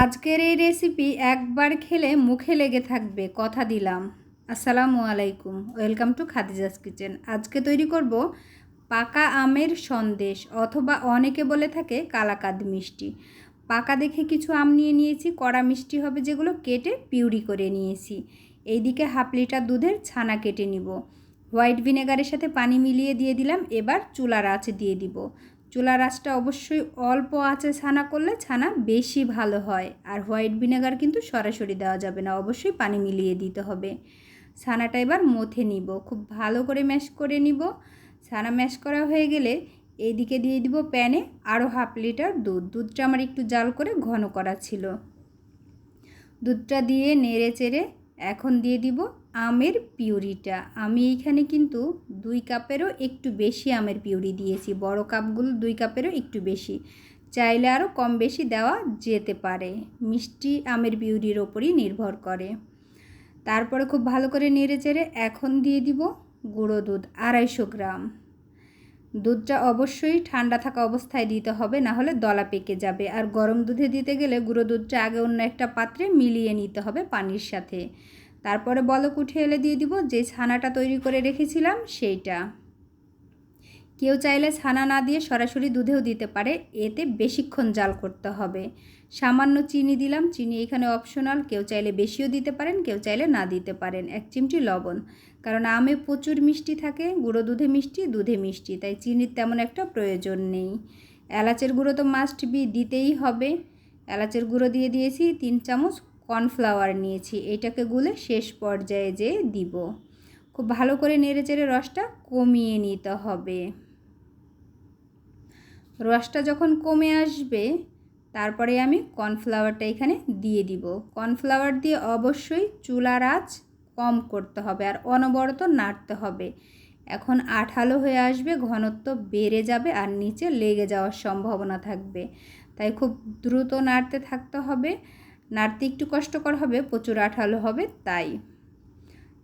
আজকের এই রেসিপি একবার খেলে মুখে লেগে থাকবে, কথা দিলাম। আসসালামু আলাইকুম, ওয়েলকাম টু খাদিজাস কিচেন। আজকে তৈরি করব পাকা আমের সন্দেশ, অথবা অনেকে বলে থাকে কালাকাঁদ মিষ্টি। পাকা দেখে কিছু আম নিয়ে নিয়েছি, কড়া মিষ্টি হবে যেগুলো, কেটে পিউরি করে নিয়েছি। এইদিকে হাফ লিটার দুধের ছানা কেটে নিব। হোয়াইট ভিনেগারের সাথে পানি মিলিয়ে দিয়ে দিলাম। এবার চুলার আঁচে দিয়ে দিব। চুলার আঁচটা অবশ্যই অল্প আঁচে ছানা করলে ছানা বেশি ভালো হয়। আর হোয়াইট ভিনেগার কিন্তু সরাসরি দেওয়া যাবে না, অবশ্যই পানি মিলিয়ে দিতে হবে। ছানাটা এবার মথে নিব, খুব ভালো করে ম্যাশ করে নিব। ছানা ম্যাশ করা হয়ে গেলে এইদিকে দিয়ে দিব প্যানে আরও হাফ লিটার দুধ। দুধটা আমার একটু জাল করে ঘন করা ছিল। দুধটা দিয়ে নেড়ে চেড়ে এখন দিয়ে দিব আমের পিউরিটা। আমি এইখানে কিন্তু 2 কাপেরও একটু বেশি আমের পিউরি দিয়েছি। বড় কাপগুলো 2 কাপেরও একটু বেশি, চাইলে আরও কম বেশি দেওয়া যেতে পারে, মিষ্টি আমের পিউরির ওপরই নির্ভর করে। তারপরে খুব ভালো করে নেড়ে চেড়ে এখন দিয়ে দিব গুঁড়ো দুধ 250 গ্রাম। দুধটা অবশ্যই ঠান্ডা থাকা অবস্থায় দিতে হবে, না হলে দলা পেকে যাবে। আর গরম দুধে দিতে গেলে গুঁড়ো দুধটা আগে অন্য একটা পাত্রে মিলিয়ে নিতে হবে পানির সাথে। তারপরে বলক উঠে এলে দিয়ে দিব যে ছানাটা তৈরি করে রেখেছিলাম সেইটা। কেউ চাইলে ছানা না দিয়ে সরাসরি দুধেও দিতে পারে, এতে বেশিক্ষণ জাল করতে হবে। সামান্য চিনি দিলাম, চিনি এখানে অপশনাল, কেউ চাইলে বেশিও দিতে পারেন, কেউ চাইলে না দিতে পারেন। 1 চিমটি লবণ, কারণ আমে প্রচুর মিষ্টি থাকে, গুঁড়ো দুধে মিষ্টি দুধে মিষ্টি, তাই চিনির তেমন একটা প্রয়োজন নেই। এলাচের গুঁড়ো তো মাস্ট বি দিতেই হবে। এলাচের গুঁড়ো দিয়ে দিয়েছি। 3 চামচ কর্নফ্লাওয়ার নিয়েছি, এটাকে গুলে শেষ পর্যায়ে যে দিব। খুব ভালো করে নেড়ে চেড়ে রসটা কমিয়ে নিতে হবে। রসটা যখন কমে আসবে তারপরে আমি কর্নফ্লাওয়ারটা এখানে দিয়ে দিব। কর্নফ্লাওয়ার দিয়ে অবশ্যই চুলার আঁচ কম করতে হবে আর অনবরত নাড়তে হবে। এখন আঠালো হয়ে আসবে, ঘনত্ব বেড়ে যাবে আর নিচে লেগে যাওয়ার সম্ভাবনা থাকবে, তাই খুব দ্রুত নাড়তে থাকতে হবে। নাড়তে একটু কষ্টকর হবে, প্রচুর আঠালো হবে, তাই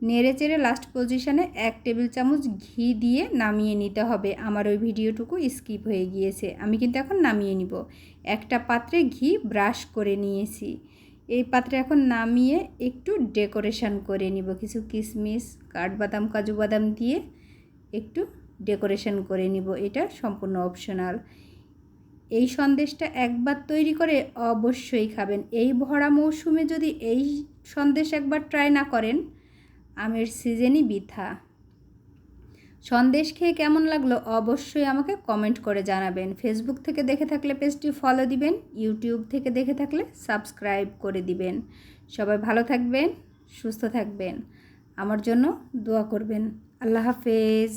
নেড়ে চেড়ে লাস্ট পজিশনে 1 টেবিল চামচ ঘি দিয়ে নামিয়ে নিতে হবে। আমার ওই ভিডিওটুকু স্কিপ হয়ে গিয়েছে, আমি কিন্তু এখন নামিয়ে নিব। একটা পাত্রে ঘি ব্রাশ করে নিয়েছি, এই পাত্রে এখন নামিয়ে একটু ডেকোরেশন করে নিব। কিছু কিশমিশ, কাঠবাদাম, কাজু বাদাম দিয়ে একটু ডেকোরেশন করে নিব। এটা সম্পূর্ণ অপশনাল। এই সন্দেশটা একবার তৈরি করে অবশ্যই খাবেন। এই ভরা মৌসুমে যদি এই সন্দেশ একবার ট্রাই না করেন, আমের সিজনই বৃথা। সন্দেশ খেয়ে কেমন লাগলো অবশ্যই আমাকে কমেন্ট করে জানাবেন। ফেসবুক থেকে দেখে থাকলে পেজটি ফলো দিবেন, ইউটিউব থেকে দেখে থাকলে সাবস্ক্রাইব করে দিবেন। সবাই ভালো থাকবেন, সুস্থ থাকবেন, আমার জন্য দোয়া করবেন। আল্লাহ হাফেজ।